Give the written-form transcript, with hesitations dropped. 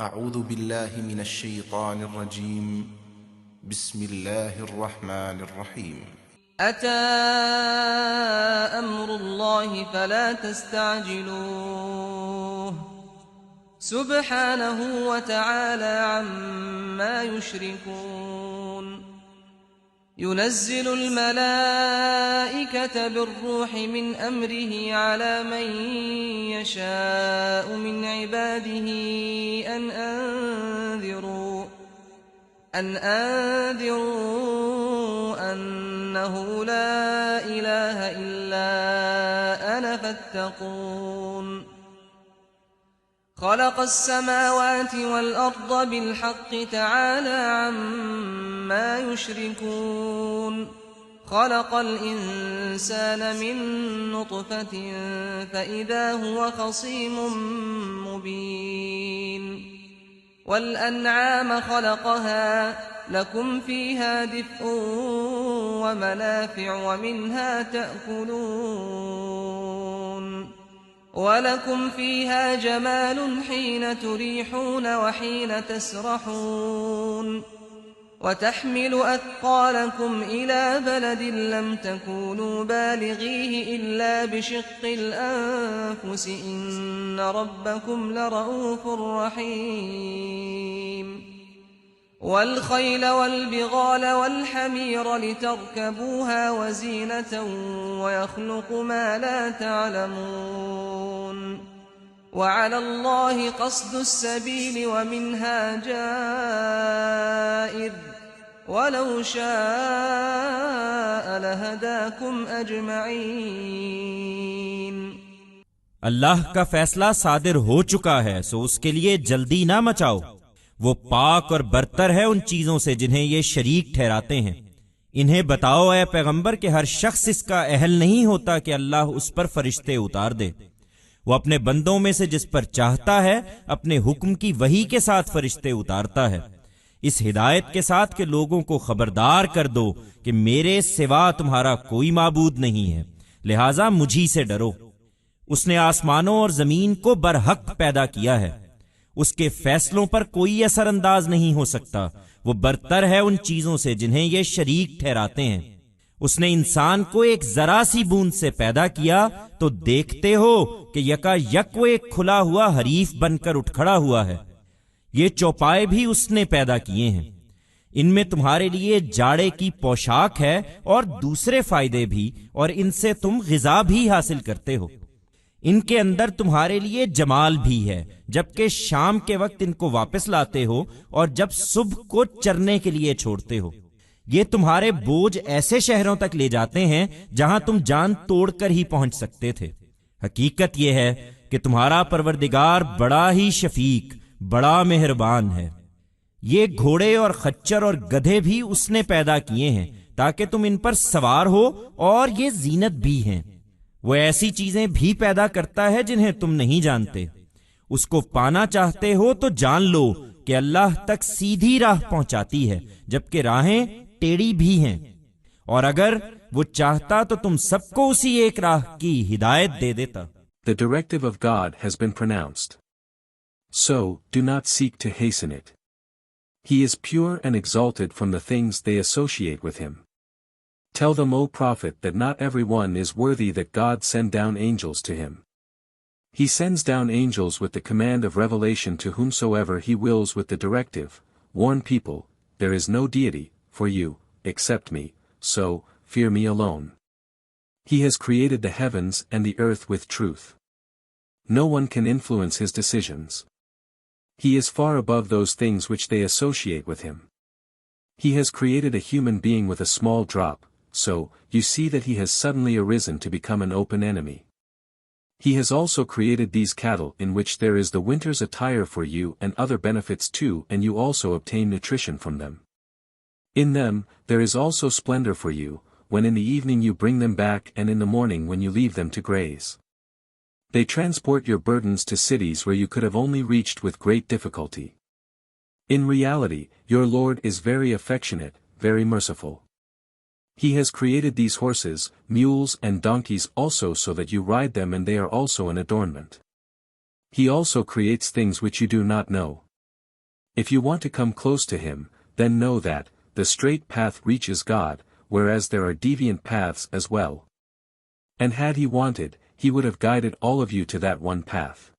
أعوذ بالله من الشيطان الرجيم. بسم الله الرحمن الرحيم. أتى أمر الله فلا تستعجلوه سبحانه وتعالى عما يشركون ينزل الملائكة بالروح من أمره على من يشاء من عباده أن أنذروا أنه لا إله إلا أنا فاتقون خلق السماوات والأرض بالحق تعالى عما يشركون خلق الإنسان من نطفة فإذا هو خصيم مبين والأنعام خلقها لكم فيها دفء ومنافع ومنها تأكلون ولكم فيها جمال حين تريحون وحين تسرحون وتحمل أثقالكم إلى بلد لم تكونوا بالغيه إلا بشق الأنفس إن ربكم لرؤوف رحيم والخيل والبغال والحمير لتركبوها وزينة ويخلق ما لا تعلمون وعلى الله قصد السبيل ومنها جائر ولو شاء لهداكم أجمعين اللہ کا فیصلہ صادر ہو چکا ہے، سو اس کے لیے جلدی نہ مچاؤ۔ وہ پاک اور برتر ہے ان چیزوں سے جنہیں یہ شریک ٹھہراتے ہیں۔ انہیں بتاؤ اے پیغمبر کہ ہر شخص اس کا اہل نہیں ہوتا کہ اللہ اس پر فرشتے اتار دے۔ وہ اپنے بندوں میں سے جس پر چاہتا ہے اپنے حکم کی وحی کے ساتھ فرشتے اتارتا ہے، اس ہدایت کے ساتھ کہ لوگوں کو خبردار کر دو کہ میرے سوا تمہارا کوئی معبود نہیں ہے، لہٰذا مجھی سے ڈرو۔ اس نے آسمانوں اور زمین کو برحق پیدا کیا ہے، اس کے فیصلوں پر کوئی اثر انداز نہیں ہو سکتا۔ وہ برتر ہے ان چیزوں سے جنہیں یہ شریک ٹھہراتے ہیں۔ اس نے انسان کو ایک ذرا سی بوند سے پیدا کیا تو دیکھتے ہو کہ یکا یک وہ ایک کھلا ہوا حریف بن کر اٹھ کھڑا ہوا ہے۔ یہ چوپائے بھی اس نے پیدا کیے ہیں، ان میں تمہارے لیے جاڑے کی پوشاک ہے اور دوسرے فائدے بھی، اور ان سے تم غذا بھی حاصل کرتے ہو۔ ان کے اندر تمہارے لیے جمال بھی ہے، جبکہ شام کے وقت ان کو واپس لاتے ہو اور جب صبح کو چرنے کے لیے چھوڑتے ہو۔ یہ تمہارے بوجھ ایسے شہروں تک لے جاتے ہیں جہاں تم جان توڑ کر ہی پہنچ سکتے تھے۔ حقیقت یہ ہے کہ تمہارا پروردگار بڑا ہی شفیق، بڑا مہربان ہے۔ یہ گھوڑے اور خچر اور گدھے بھی اس نے پیدا کیے ہیں تاکہ تم ان پر سوار ہو، اور یہ زینت بھی ہیں۔ وہ ایسی چیزیں بھی پیدا کرتا ہے جنہیں تم نہیں جانتے۔ اس کو پانا چاہتے ہو تو جان لو کہ اللہ تک سیدھی راہ پہنچاتی ہے، جبکہ راہیں ٹیڑھی بھی ہیں، اور اگر وہ چاہتا تو تم سب کو اسی ایک راہ کی ہدایت دے دیتا۔ The directive of God has been pronounced. So, do not seek to hasten it. He is pure and exalted from the things they associate with him. Tell them, O Prophet, that not everyone is worthy that God send down angels to him. He sends down angels with the command of revelation to whomsoever he wills with the directive. Warn people, there is no deity for you, except me, so, fear me alone. He has created the heavens and the earth with truth. No one can influence his decisions. He is far above those things which they associate with him. He has created a human being with a small drop, so, you see that he has suddenly arisen to become an open enemy. He has also created these cattle in which there is the winter's attire for you and other benefits too, and you also obtain nutrition from them. In them, there is also splendor for you, when in the evening you bring them back and in the morning when you leave them to graze. They transport your burdens to cities where you could have only reached with great difficulty. In reality, your Lord is very affectionate, very merciful. He has created these horses, mules and donkeys also so that you ride them, and they are also an adornment. He also creates things which you do not know. If you want to come close to him, then know that, the straight path reaches God, whereas there are deviant paths as well. And had he wanted, he would have guided all of you to that one path.